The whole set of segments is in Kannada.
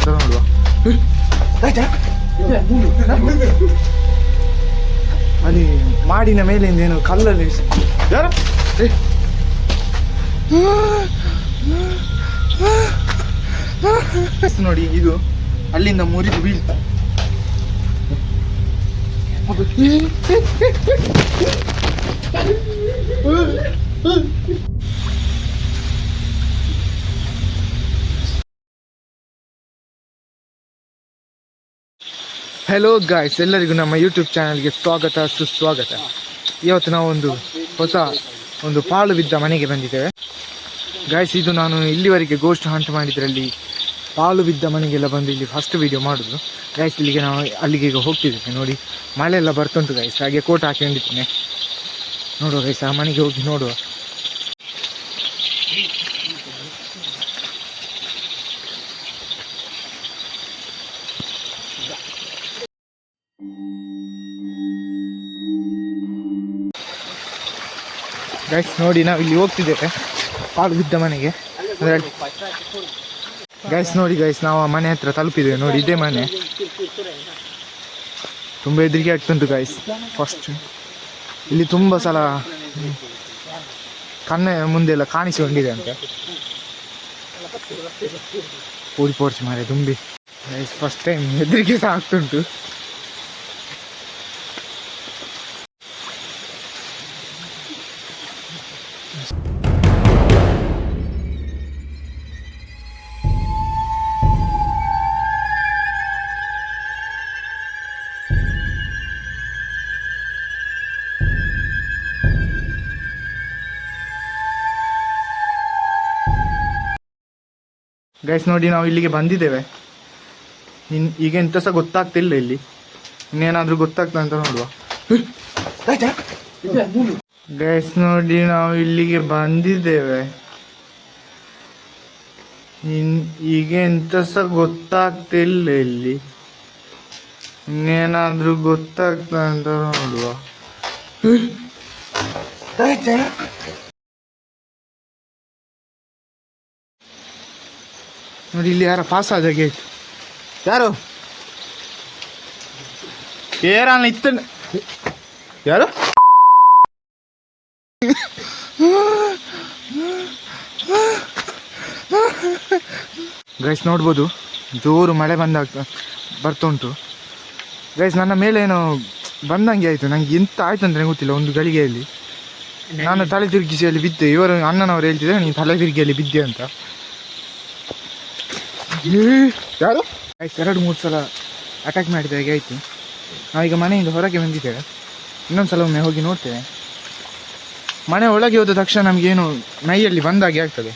ನೋಡುವ ಅಲ್ಲಿ ಮಾಡಿನ ಮೇಲಿಂದ ಏನು ಕಲ್ಲಲ್ಲಿ ಯಾರ ನೋಡಿ ಇದು ಅಲ್ಲಿಂದ ಮುರಿದು ಬೀಳ್ತಾ ಹೆಲೋ ಗಾಯ್ಸ್, ಎಲ್ಲರಿಗೂ ನಮ್ಮ ಯೂಟ್ಯೂಬ್ ಚಾನಲ್ಗೆ ಸ್ವಾಗತ ಸುಸ್ವಾಗತ. ಇವತ್ತು ನಾವು ಹೊಸ ಪಾಳು ಬಿದ್ದ ಮನೆಗೆ ಬಂದಿದ್ದೇವೆ ಗಾಯ್ಸ್. ಇದು ನಾನು ಇಲ್ಲಿವರೆಗೆ ಗೋಸ್ಟ್ ಹಂಟ್ ಮಾಡಿದ್ರಲ್ಲಿ ಪಾಳು ಬಿದ್ದ ಮನೆಗೆಲ್ಲ ಬಂದು ಇಲ್ಲಿ ಫಸ್ಟ್ ವಿಡಿಯೋ ಮಾಡೋದು ಗಾಯ್ಸ್. ಇಲ್ಲಿಗೆ ನಾವು ಅಲ್ಲಿಗೆ ಈಗ ಹೋಗ್ತಿದ್ದೇವೆ. ನೋಡಿ ಮಳೆ ಎಲ್ಲ ಬರ್ತುಂಟು ಗಾಯ್ಸ್, ಹಾಗೆ ಕೋಟ್ ಹಾಕೊಂಡಿದ್ದೇನೆ. ನೋಡುವ ಗಾಯ್ಸ್, ಆ ಮನೆಗೆ ಹೋಗಿ ನೋಡುವ. ಗೈಸ್ ನೋಡಿ, ನಾವು ಇಲ್ಲಿ ಹೋಗ್ತಿದ್ದೇವೆ ಪಾಳು ಬಿದ್ದ ಮನೆಗೆ. ಗೈಸ್ ನೋಡಿ ಗೈಸ್, ನಾವು ಆ ಮನೆ ಹತ್ರ ತಲುಪಿದ್ದೇವೆ. ನೋಡಿ ಇದೇ ಮನೆ. ತುಂಬ ಹೆದರಿಕೆ ಆಗ್ತುಂಟು ಗೈಸ್. ಫಸ್ಟ್ ಇಲ್ಲಿ ತುಂಬ ಸಲ ಕಣ್ಣೆ ಮುಂದೆಲ್ಲ ಕಾಣಿಸಿಕೊಂಡಿದೆ ಅಂತ ಪೋಡ್ಸಿ ಮಾರೆ ತುಂಬಿ ಗೈಸ್. ಫಸ್ಟ್ ಟೈಮ್ ಹೆದರಿಕೆ ಸಹ ಆಗ್ತುಂಟು. ಗೈಸ್ ನೋಡಿ, ನಾವು ಇಲ್ಲಿಗೆ ಬಂದಿದ್ದೇವೆ. ಈಗ ಎಂತ ಸಹ ಗೊತ್ತಾಗ್ತಿಲ್ಲ. ಇಲ್ಲಿ ಇನ್ನೇನಾದ್ರೂ ಗೊತ್ತಾಗ್ತದೆ ಅಂತ ನೋಡುವ. ಗೈಸ್ ನೋಡಿ, ನಾವು ಇಲ್ಲಿಗೆ ಬಂದಿದ್ದೇವೆ. ಈಗ ಎಂತ ಸಹ ಗೊತ್ತಾಗ್ತಿಲ್ಲ. ಇಲ್ಲಿ ಇನ್ನೇನಾದ್ರೂ ಗೊತ್ತಾಗ್ತದೆ ಅಂತ ನೋಡುವ. ನೋಡಿ ಇಲ್ಲಿ ಯಾರ ಪಾಸ್ ಆದ ಗೇಟ್. ಯಾರು ಏರಾನ ಇತ್ತ ಯಾರು ಗೈಸ್ ನೋಡ್ಬೋದು, ಜೋರು ಮಳೆ ಬರ್ತುಂಟು ಗೈಸ್. ನನ್ನ ಮೇಲೆ ಏನೋ ಬಂದಂಗೆ ಆಯಿತು. ನನಗೆ ಎಂತ ಆಯ್ತು ಅಂದರೆ ಗೊತ್ತಿಲ್ಲ. ಒಂದು ಗಳಿಗೆಯಲ್ಲಿ ನಾನು ತಲೆ ತಿರುಗಿಸಿ ಅಲ್ಲಿ ಬಿದ್ದೆ. ಇವರು ಅಣ್ಣನವರು ಹೇಳ್ತಿದ್ದೆ, ನೀನು ತಲೆ ತಿರುಗಿಯಲ್ಲಿ ಬಿದ್ದೆ ಅಂತ. ಯಾರು ಆಯ್ತು 2-3 ಸಲ ಅಟ್ಯಾಕ್ ಮಾಡಿದ ಹಾಗೆ ಆಯಿತು. ನಾವೀಗ ಮನೆಯಿಂದ ಹೊರಗೆ ಬಂದಿದ್ದೇವೆ. ಇನ್ನೊಂದು ಒಮ್ಮೆ ಹೋಗಿ ನೋಡ್ತೇವೆ. ಮನೆ ಒಳಗೆ ಹೋದ ತಕ್ಷಣ ನಮಗೇನು ಮೈಯಲ್ಲಿ ಬಂದಾಗೆ ಆಗ್ತದೆ.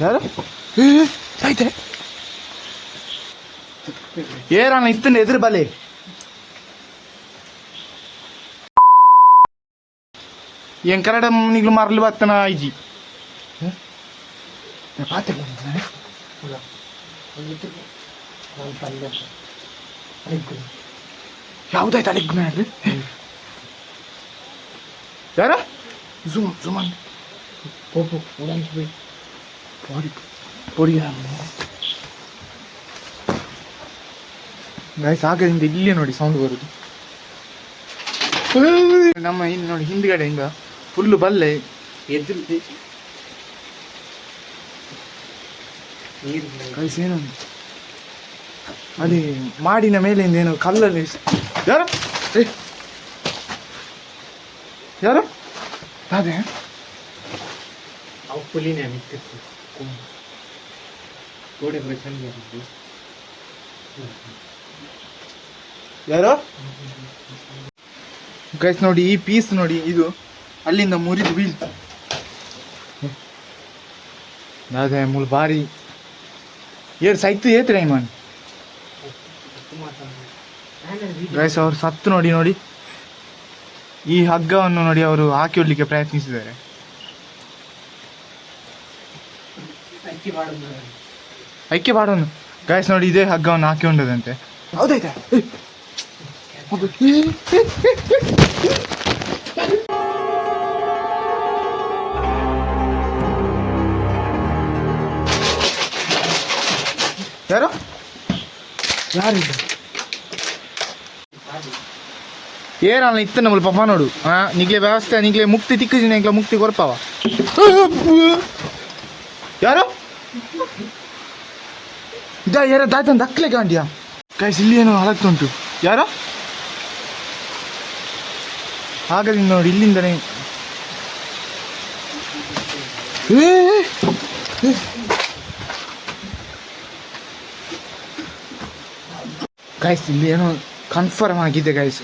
ಯಾರು ಆಯ್ತೆ ಏರಾನ ಇತ್ತಂಡೆ ಎದುರು ಬಲೆ. ಏನ್ ಕನ್ನಡ ನಿಗ್ಲು ಮರಲು ಬತ್ತನ ಐಜಿ ಯಾವುದಾಯ್ತು ಅಲ್ಲಿಗೆ ಮಾಡ್ರಿ. ಯಾರ ಸುಮನ್ ಗಾಯ್ಸ್, ಆಗದಿಂದ ಇಲ್ಲೇ ನೋಡಿ ಸೌಂಡ್ ಬರುದು. ನಮ್ಮ ಇಲ್ಲಿ ನೋಡಿ ಹಿಂದ್ಗಡೆಯಿಂದ ಫುಲ್ಲು ಬಲ್ಲೆ ಎದ್ದು ಗೈಸ್. ಏನು ಅದೇ ಮಾಡಿನ ಮೇಲಿಂದ ಏನು ಕಲ್ಲಲ್ಲಿ ಯಾರು ಯಾರು ಅದೇ ಯಾರು ಗೈಸ್ ನೋಡಿ, ಈ ಪೀಸ್ ನೋಡಿ, ಇದು ಅಲ್ಲಿಂದ ಮುರಿದು ಬೀಳ್ತು. ಅದೇ ಮುಳು ಬಾರಿ ಏರ್ ಸೈತು ಏತ್ ರೈಮನ್ ಗೈಸ್. ಅವ್ರು ಸತ್ತು ನೋಡಿ. ಈ ಹಗ್ಗವನ್ನು ನೋಡಿ ಅವರು ಹಾಕಿ ಹೊಡ್ಲಿಕ್ಕೆ ಪ್ರಯತ್ನಿಸಿದ್ದಾರೆ. ಐಕ್ಯ ಬಾಡೋನು ಗೈಸ್ ನೋಡಿ, ಇದೇ ಹಗ್ಗವನ್ನು ಹಾಕಿ ಹೊಂಡದಂತೆ. ಹೌದಾಯ್ತಾ ಯಾರು ಯಾರಿಲ್ಲ ಏನಲ್ಲ ಇತ್ತು ನಮ್ಮಲ್ಲಿ ಪಪ್ಪ ನೋಡು ನಿಗ್ಲೆ ವ್ಯವಸ್ಥೆ ನಿಗ್ಲೆ ಮುಕ್ತಿ ತಿಕ್ಕಿದ್ದೀನಿ ನಿಗ್ಲೆ ಮುಕ್ತಿ ಕೊರ್ಪಾವ ಯಾರು ಯಾರ ದಾಯ್ತಂದು ಅಕ್ಲೆ ಗಾಂಡಿಯಾ ಕಾಯ್ಸ್ ಇಲ್ಲಿ ಏನೋ ಹಳಕ್ತುಂಟು ಯಾರೋ ಹಾಗಾಗಿ ನೋಡಿ ಇಲ್ಲಿಂದನೇ ಗಾಯ್ಸ್ ಇಲ್ಲಿ ಏನೋ ಕನ್ಫರ್ಮ್ ಆಗಿದೆ ಗಾಯ್ಸ್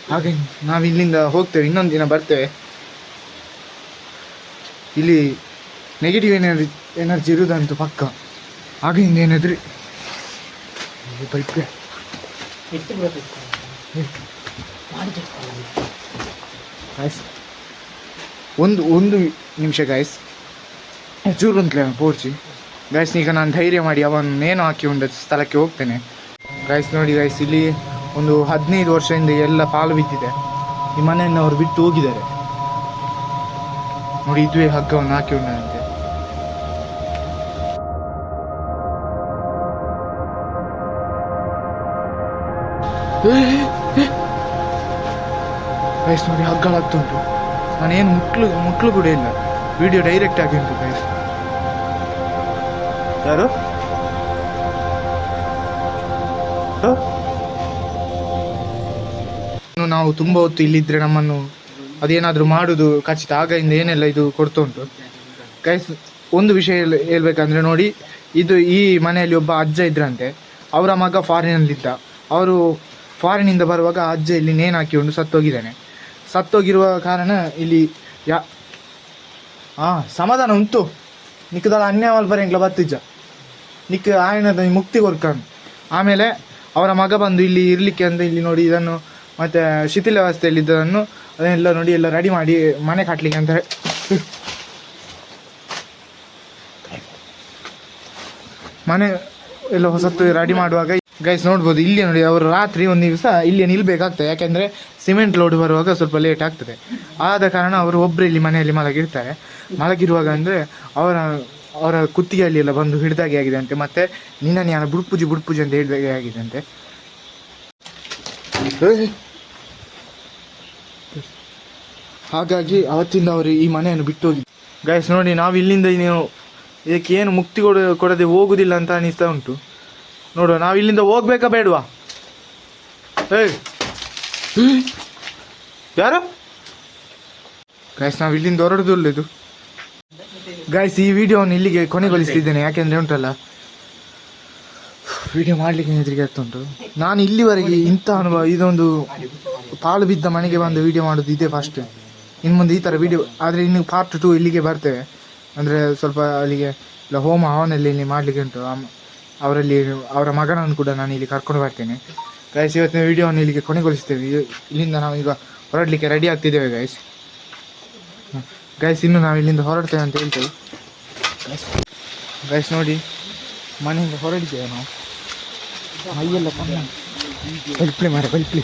ಹಾಗೆ ನಾವು ಇಲ್ಲಿಂದ ಹೋಗ್ತೇವೆ ಇನ್ನೊಂದು ದಿನ ಬರ್ತೇವೆ ಇಲ್ಲಿ ನೆಗೆಟಿವ್ ಎನರ್ಜಿ ಇರುವುದಂತೂ ಪಕ್ಕ ಆಗಿಂದ ಏನಾದ್ರಿ ಬೈಕ್ ಗಾಯ್ಸ್ ಒಂದು ನಿಮಿಷ ಗಾಯ್ಸ್ ಚೂರು ಅಂತಲೇ ಪೋರ್ಚಿ ಗಾಯ್ಸ್ ಈಗ ನಾನು ಧೈರ್ಯ ಮಾಡಿ ಅವನ್ನೇನು ಹಾಕಿ ಉಂಡ ಸ್ಥಳಕ್ಕೆ ಹೋಗ್ತೇನೆ ಗಾಯ್ಸ್ ನೋಡಿ ಗಾಯ್ಸ್ ಇಲ್ಲಿ ಒಂದು 15 ವರ್ಷದಿಂದ ಎಲ್ಲ ಪಾಲು ಬಿದ್ದಿದೆ ಈ ಮನೆಯನ್ನು ಅವ್ರು ಬಿಟ್ಟು ಹೋಗಿದ್ದಾರೆ ನೋಡಿ ಇದುವೇ ಹಗ್ಗವನ್ನು ಹಾಕಿ ಉಂಡಂತೆ ಗೈಸ್ ನೋಡಿ ಹಗ್ಗಳಾಗ್ತುಂಟು ನಾನೇನು ಮುಟ್ಲು ಕೂಡ ಇಲ್ಲ ವಿಡಿಯೋ ಡೈರೆಕ್ಟ್ ಆಗಿ ಉಂಟು ಗೈಸ್ ಯಾರು ನಾವು ತುಂಬ ಹೊತ್ತು ಇಲ್ಲಿದ್ರೆ ನಮ್ಮನ್ನು ಅದೇನಾದರೂ ಮಾಡೋದು ಖಚಿತ ಆಗಿಂದ ಏನೆಲ್ಲ ಇದು ಕೊಡ್ತಾ ಉಂಟು ಗೈಸ್ ಒಂದು ವಿಷಯ ಹೇಳ್ಬೇಕಂದ್ರೆ ನೋಡಿ ಇದು ಈ ಮನೆಯಲ್ಲಿ ಒಬ್ಬ ಅಜ್ಜ ಇದ್ರಂತೆ ಅವರ ಮಗ ಫಾರಿನಲ್ಲಿದ್ದ ಅವರು ಫಾರಿನಿಂದ ಬರುವಾಗ ಅಜ್ಜ ಇಲ್ಲಿ ನೇಣು ಹಾಕಿಕೊಂಡು ಸತ್ತೋಗಿದ್ದಾನೆ ಸತ್ತೋಗಿರುವ ಕಾರಣ ಇಲ್ಲಿ ಸಮಾಧಾನ ಉಂಟು ನಿಕ್ಕದಲ್ಲ ಅನ್ಯಾವಲ್ ಬರೆಂಗ್ಲ ಬತ್ತಿಜ್ಜ ನಿಕ್ಕ ಆಯನದ ಮುಕ್ತಿ ಕೊರ್ಕಂಡು ಆಮೇಲೆ ಅವರ ಮಗ ಬಂದು ಇಲ್ಲಿ ಇರಲಿಕ್ಕೆ ಅಂತ ಇಲ್ಲಿ ನೋಡಿ ಇದನ್ನು ಮತ್ತು ಶಿಥಿಲ ವ್ಯವಸ್ಥೆಯಲ್ಲಿ ಇದ್ದದನ್ನು ಅದನ್ನೆಲ್ಲ ನೋಡಿ ಎಲ್ಲ ರೆಡಿ ಮಾಡಿ ಮನೆ ಕಟ್ಟಲಿಕ್ಕೆ ಅಂತ ಮನೆ ಎಲ್ಲ ಹೊಸತ್ತು ರೆಡಿ ಮಾಡುವಾಗ ಗೈಸ್ ನೋಡ್ಬೋದು ಇಲ್ಲಿ ನೋಡಿ ಅವರು ರಾತ್ರಿ ಒಂದು ದಿವಸ ಇಲ್ಲಿ ನಿಲ್ಬೇಕಾಗ್ತದೆ ಯಾಕೆಂದರೆ ಸಿಮೆಂಟ್ ಲೋಡ್ ಬರುವಾಗ ಸ್ವಲ್ಪ ಲೇಟ್ ಆಗ್ತದೆ ಆದ ಕಾರಣ ಅವರು ಒಬ್ಬರು ಇಲ್ಲಿ ಮನೆಯಲ್ಲಿ ಮಲಗಿರ್ತಾರೆ ಮಲಗಿರುವಾಗ ಅಂದರೆ ಅವರ ಕುತ್ತಿಗೆಯಲ್ಲಿ ಎಲ್ಲ ಬಂದು ಹಿಡಿದಾಗೆ ಆಗಿದೆ ಅಂತೆ ಮತ್ತು ನಿನ್ನನ್ನು ಯಾರು ಬುಡ್ಪೂಜಿ ಅಂತ ಹಿಡಿದಾಗೆ ಆಗಿದೆ ಅಂತೆ ಹಾಗಾಗಿ ಅವತ್ತಿಂದ ಅವರು ಈ ಮನೆಯನ್ನು ಬಿಟ್ಟು ಹೋಗಿ ಗೈಸ್ ನೋಡಿ ನಾವು ಇಲ್ಲಿಂದ ನೀವು ಇದಕ್ಕೆ ಏನು ಮುಕ್ತಿ ಕೊಡದೆ ಹೋಗುವುದಿಲ್ಲ ಅಂತ ಅನಿಸ್ತಾ ಉಂಟು ನೋಡುವ ನಾವು ಇಲ್ಲಿಂದ ಹೋಗ್ಬೇಕಾ ಬೇಡವಾ ಯಾರು ಗೈಸ್ ನಾವು ಇಲ್ಲಿಂದ ಹೊರಡುದು ಒಳ್ಳೆಯದು ಗೈಸ್ ಈ ವಿಡಿಯೋವನ್ನು ಇಲ್ಲಿಗೆ ಕೊನೆಗೊಳಿಸ್ತಿದ್ದೇನೆ ಯಾಕೆಂದರೆ ಉಂಟಲ್ಲ ವಿಡಿಯೋ ಮಾಡಲಿಕ್ಕೆ ಹೆದರಿಕೆ ಆಗ್ತುಂಟು ನಾನು ಇಲ್ಲಿವರೆಗೆ ಇಂಥ ಅನುಭವ ಇದೊಂದು ಪಾಳು ಬಿದ್ದ ಮನೆಗೆ ಬಂದು ವಿಡಿಯೋ ಮಾಡೋದು ಇದೇ ಫಸ್ಟ್ ಇನ್ನು ಮುಂದೆ ಈ ಥರ ವಿಡಿಯೋ ಆದರೆ ಇನ್ನು ಪಾರ್ಟ್ 2 ಇಲ್ಲಿಗೆ ಬರ್ತೇವೆ ಅಂದರೆ ಸ್ವಲ್ಪ ಅಲ್ಲಿಗೆ ಇಲ್ಲ ಹೋಮ ಹವನಲ್ಲಿ ಇಲ್ಲಿ ಮಾಡಲಿಕ್ಕೆ ಉಂಟು ಅವರ ಮಗನನ್ನು ಕೂಡ ನಾನು ಇಲ್ಲಿ ಕರ್ಕೊಂಡು ಬರ್ತೇನೆ ಗೈಸ್ ಇವತ್ತಿನ ವಿಡಿಯೋವನ್ನು ಇಲ್ಲಿಗೆ ಕೊನೆಗೊಳಿಸ್ತೇವೆ ಇಲ್ಲಿಂದ ನಾವು ಈಗ ಹೊರಡಲಿಕ್ಕೆ ರೆಡಿ ಆಗ್ತಿದ್ದೇವೆ ಗೈಸ್ ಇನ್ನು ನಾವು ಇಲ್ಲಿಂದ ಹೊರಡ್ತೇವೆ ಅಂತ ಹೇಳ್ತೇವೆ ಗೈಸ್ ನೋಡಿ ಮನೆಯಿಂದ ಹೊರಡಿದ್ದೇವೆ ನಾವು ಮೈಯೆಲ್ಲ ಬಲ್ಪ್ಲೆ ಮಾರ ಬಲ್ಪ್ಲೆ